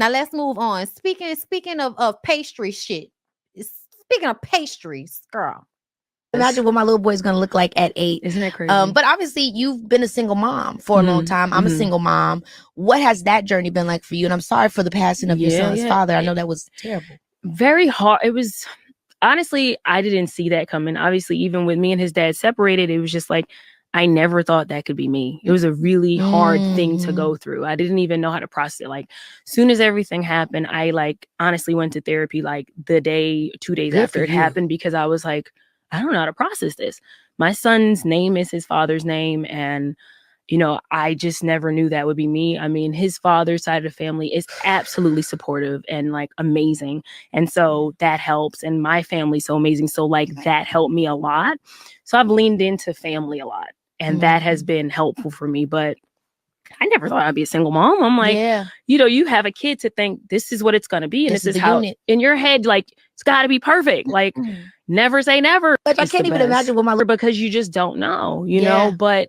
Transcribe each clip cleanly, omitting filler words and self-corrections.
Now let's move on. Speaking of pastry shit. Speaking of pastries, girl. Imagine what my little boy is going to look like at 8. Isn't that crazy? But obviously, you've been a single mom for a long time. I'm a single mom. What has that journey been like for you? And I'm sorry for the passing of your son's father. I know that was terrible. Very hard. It was, honestly, I didn't see that coming. Obviously, even with me and his dad separated, it was just like, I never thought that could be me. It was a really hard thing to go through. I didn't even know how to process it. Like, soon as everything happened, I like honestly went to therapy like the day, 2 days after it happened, because I was like, I don't know how to process this. My son's name is his father's name. And, you know, I just never knew that would be me. I mean, his father's side of the family is absolutely supportive and like amazing. And so that helps. And my family's so amazing. So like that helped me a lot. So I've leaned into family a lot. And that has been helpful for me. But I never thought I'd be a single mom. I'm like, you know, you have a kid to think this is what it's going to be. And this is how in your head, like, it's got to be perfect. Like, never say never. Like, I can't even imagine what my because you just don't know, you know, but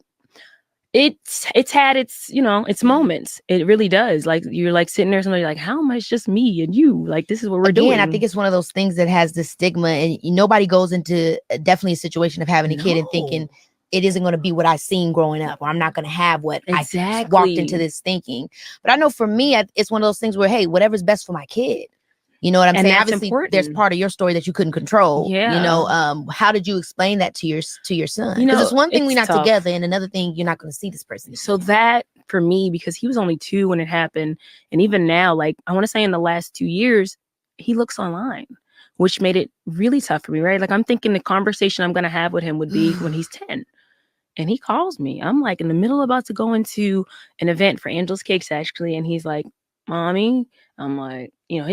it's had its, you know, its moments. It really does. Like, you're like sitting there, somebody like, how am I just me and you? Like, this is what we're doing. I think it's one of those things that has the stigma, and nobody goes into definitely a situation of having a kid and thinking, it isn't going to be what I seen growing up, or I'm not going to have what I walked into this thinking. But I know for me, it's one of those things where, hey, whatever's best for my kid. You know what I'm saying? Obviously, important. There's part of your story that you couldn't control. Yeah. You know, how did you explain that to your son? You know, it's one thing we're not together, and another thing you're not going to see this person. So that for me, because he was only 2 when it happened, and even now, like I want to say in the last 2 years, he looks online, which made it really tough for me. Right? Like I'm thinking the conversation I'm going to have with him would be when he's 10. And he calls me. I'm like in the middle about to go into an event for Angel's Cakes, actually. And he's like, Mommy. I'm like, you know,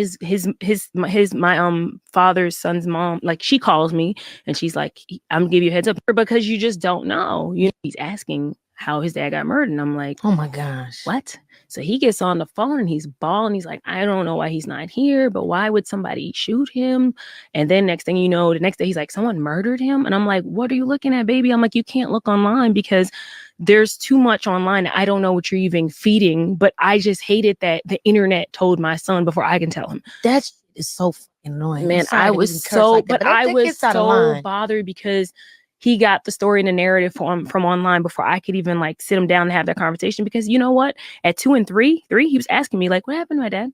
my father's son's mom, like she calls me and she's like, I'm gonna give you a heads up because you just don't know. You know, he's asking how his dad got murdered. And I'm like, oh my gosh. What? So he gets on the phone and he's bawling. He's like, I don't know why he's not here, but why would somebody shoot him? And then next thing you know, the next day he's like, someone murdered him. And I'm like, what are you looking at, baby? I'm like, you can't look online because there's too much online. I don't know what you're even feeding, but I just hated that the internet told my son before I can tell him. That is so fucking annoying. Man, I was so, but I was so bothered because he got the story and the narrative from online before I could even like sit him down and have that conversation. Because you know what? At 2 and 3, he was asking me like, what happened to my dad?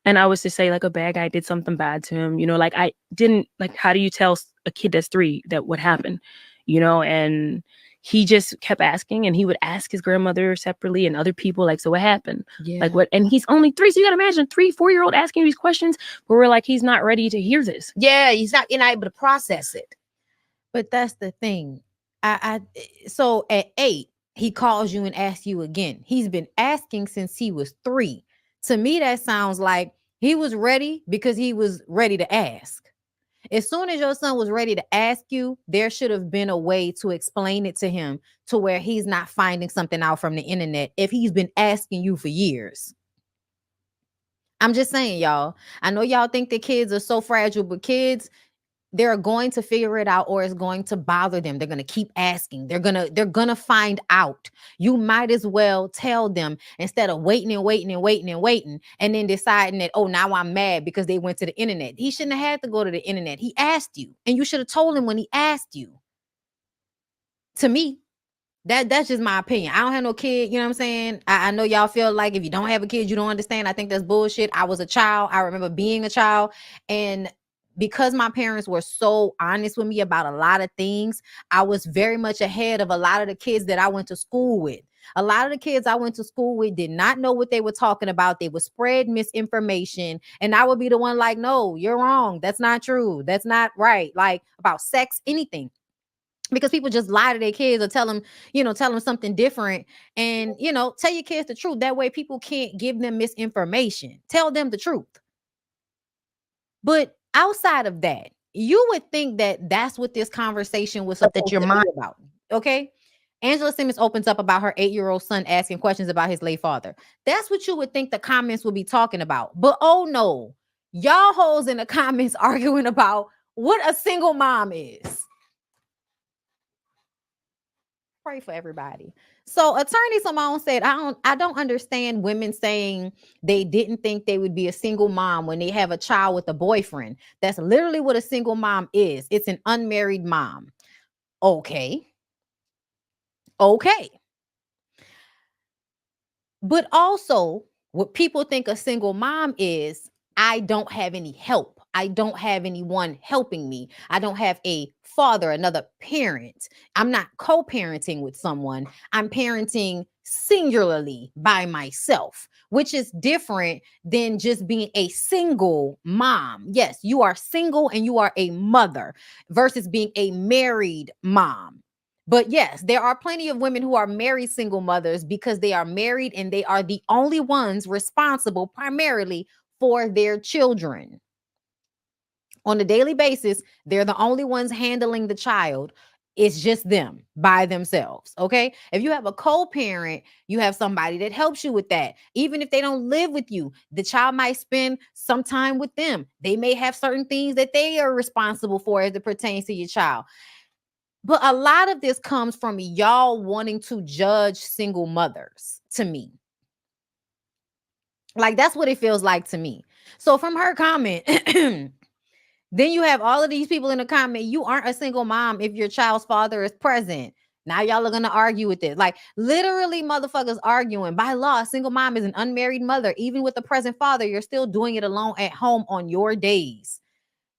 And I was to say like a bad guy did something bad to him. You know, like I didn't like, how do you tell a kid that's 3 that what happened? You know, and he just kept asking, and he would ask his grandmother separately and other people like, so what happened? Yeah. Like what? And he's only 3. So you got to imagine 3-4-year-old asking these questions where we're like, he's not ready to hear this. Yeah. He's not able to process it. But that's the thing. So at 8, he calls you and asks you again. He's been asking since he was 3. To me, that sounds like he was ready because he was ready to ask. As soon as your son was ready to ask you, there should have been a way to explain it to him to where he's not finding something out from the internet if he's been asking you for years. I'm just saying, y'all. I know y'all think that kids are so fragile, but kids, they're going to figure it out, or it's going to bother them. They're going to keep asking. They're going to find out. You might as well tell them instead of waiting and then deciding that, oh, now I'm mad because they went to the internet. He shouldn't have had to go to the internet. He asked you, and you should have told him when he asked you. To me, that's just my opinion. I don't have no kid, you know what I'm saying? I know y'all feel like if you don't have a kid, you don't understand. I think that's bullshit. I was a child. I remember being a child, and because my parents were so honest with me about a lot of things, I was very much ahead of a lot of the kids that I went to school with. A lot of the kids I went to school with did not know what they were talking about. They would spread misinformation, and I would be the one like, no, you're wrong. That's not true. That's not right. Like about sex, anything. Because people just lie to their kids or tell them something different, and, tell your kids the truth. That way people can't give them misinformation. Tell them the truth. But outside of that, you would think that that's what this conversation was supposed to be about. Okay. Angela Simmons opens up about her 8-year-old son asking questions about his late father. That's what you would think the comments would be talking about. But oh no, y'all hoes in the comments arguing about what a single mom is. pray for everybody. So attorney Simone said, I don't understand women saying they didn't think they would be a single mom when they have a child with a boyfriend. That's literally what a single mom is. It's an unmarried mom. Okay. Okay. But also, what people think a single mom is, I don't have any help. I don't have anyone helping me. I don't have a father, another parent. I'm not co parenting with someone. I'm parenting singularly by myself, which is different than just being a single mom. Yes, you are single and you are a mother versus being a married mom. But yes, there are plenty of women who are married single mothers because they are married and they are the only ones responsible primarily for their children. On a daily basis, they're the only ones handling the child. It's just them by themselves. Okay. If you have a co-parent, you have somebody that helps you with that. Even if they don't live with you, the child might spend some time with them. They may have certain things that they are responsible for as it pertains to your child. But a lot of this comes from y'all wanting to judge single mothers to me. Like, that's what it feels like to me. So from her comment, then you have all of these people in the comment, you aren't a single mom if your child's father is present. Now y'all are going to argue with it. Like, literally motherfuckers arguing. By law, a single mom is an unmarried mother. Even with the present father, you're still doing it alone at home on your days.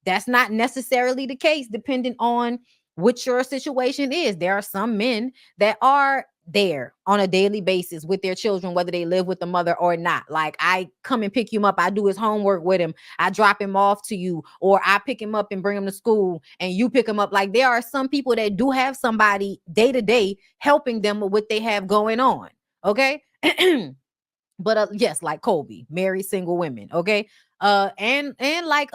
That's not necessarily the case, depending on what your situation is. There are some men that are there on a daily basis with their children, whether they live with the mother or not. Like, I come and pick him up, I do his homework with him, I drop him off to you, or I pick him up and bring him to school and you pick him up. Like, there are some people that do have somebody day to day helping them with what they have going on. Okay. But yes, like Kobe, married single women. Okay. And like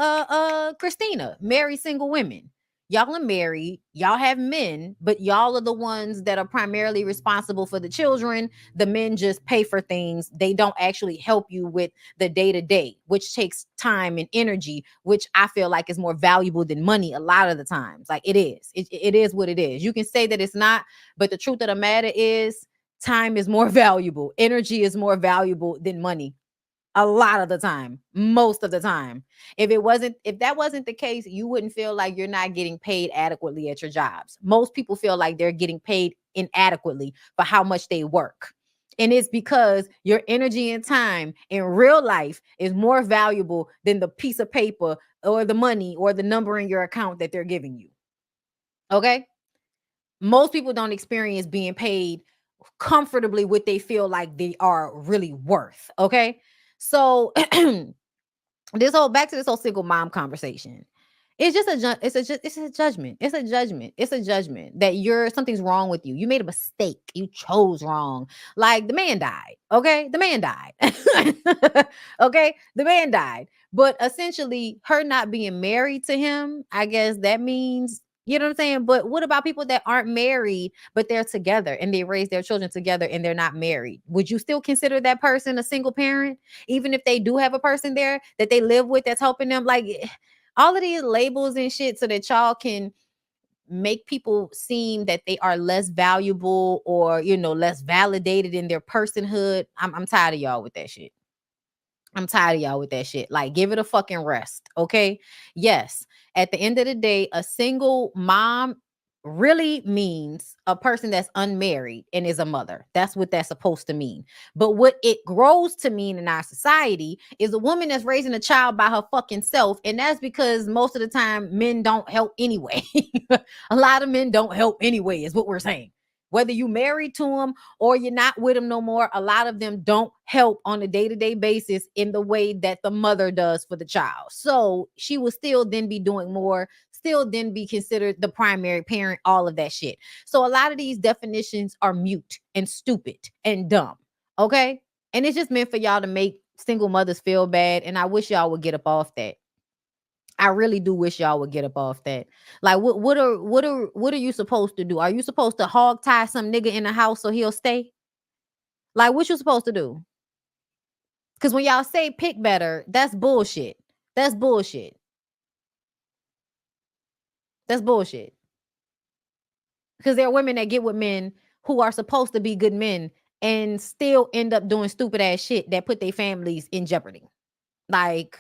Christina, married single women. Y'all are married, y'all have men, but y'all are the ones that are primarily responsible for the children. The men just pay for things. They don't actually help you with the day-to-day, which takes time and energy, which I feel like is more valuable than money a lot of the times. Like, it is. It is what it is. You can say that it's not, but the truth of the matter is, time is more valuable. Energy is more valuable than money. A lot of the time, most of the time. If that wasn't the case, you wouldn't feel like you're not getting paid adequately at your jobs. Most people feel like they're getting paid inadequately for how much they work. And it's because your energy and time in real life is more valuable than the piece of paper or the money or the number in your account that they're giving you. Okay? Most people don't experience being paid comfortably what they feel like they are really worth. Okay. So back to this whole single mom conversation. It's just it's a judgment. It's a judgment. It's a judgment that something's wrong with you. You made a mistake. You chose wrong. Like, the man died. Okay. The man died. Okay. The man died. But essentially, her not being married to him, I guess that means, you know what I'm saying? But what about people that aren't married, but they're together and they raise their children together and they're not married? Would you still consider that person a single parent, even if they do have a person there that they live with that's helping them? Like, all of these labels and shit so that y'all can make people seem that they are less valuable or, less validated in their personhood. I'm tired of y'all with that shit. I'm tired of y'all with that shit. Like, give it a fucking rest. Okay. Yes. At the end of the day, a single mom really means a person that's unmarried and is a mother. That's what that's supposed to mean. But what it grows to mean in our society is a woman that's raising a child by her fucking self. And that's because most of the time men don't help anyway. A lot of men don't help anyway, is what we're saying. Whether you married to them or you're not with them no more, a lot of them don't help on a day-to-day basis in the way that the mother does for the child. So she will still then be doing more, still then be considered the primary parent, all of that shit. So a lot of these definitions are mute and stupid and dumb. Okay. And it's just meant for y'all to make single mothers feel bad. And I wish y'all would get up off that. I really do wish y'all would get up off that. Like, what are you supposed to do? Are you supposed to hog tie some nigga in the house so he'll stay? Like, what you supposed to do? Because when y'all say pick better, that's bullshit. That's bullshit. That's bullshit. Because there are women that get with men who are supposed to be good men and still end up doing stupid ass shit that put their families in jeopardy. Like,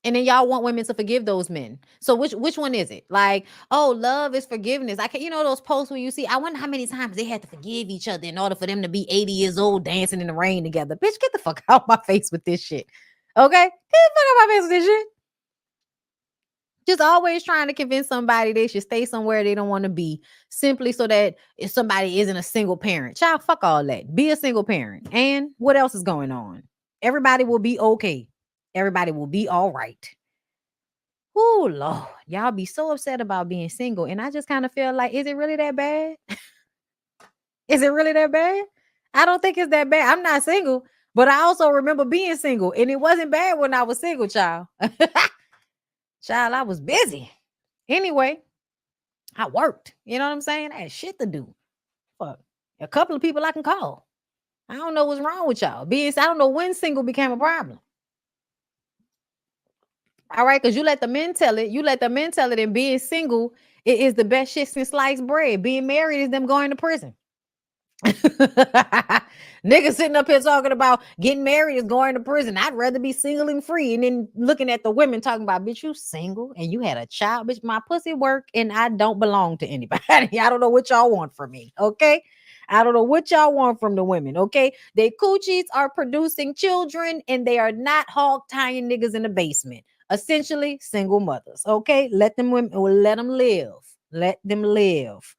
and then y'all want women to forgive those men. So which one is it? Like, oh, love is forgiveness. I can, those posts where you see, I wonder how many times they had to forgive each other in order for them to be 80 years old dancing in the rain together. Bitch, get the fuck out my face with this shit. Okay? Get the fuck out my face with this shit. Just always trying to convince somebody they should stay somewhere they don't want to be, simply so that if somebody isn't a single parent. Child, fuck all that. Be a single parent. And what else is going on? Everybody will be okay. Everybody will be all right. Oh, Lord. Y'all be so upset about being single. And I just kind of feel like, is it really that bad? Is it really that bad? I don't think it's that bad. I'm not single, but I also remember being single. And it wasn't bad when I was single, child. Child, I was busy. Anyway, I worked. You know what I'm saying? I had shit to do. Fuck. A couple of people I can call. I don't know what's wrong with y'all. I don't know when single became a problem. All right, because you let the men tell it. You let the men tell it, and being single, it is the best shit since sliced bread. Being married is them going to prison. Niggas sitting up here talking about getting married is going to prison. I'd rather be single and free. And then looking at the women talking about, bitch, you single and you had a child. Bitch, my pussy work and I don't belong to anybody. I don't know what y'all want from me. Okay. I don't know what y'all want from the women. Okay. They coochies are producing children and they are not hog tying niggas in the basement. Essentially single mothers. Okay. Let them live. Let them live.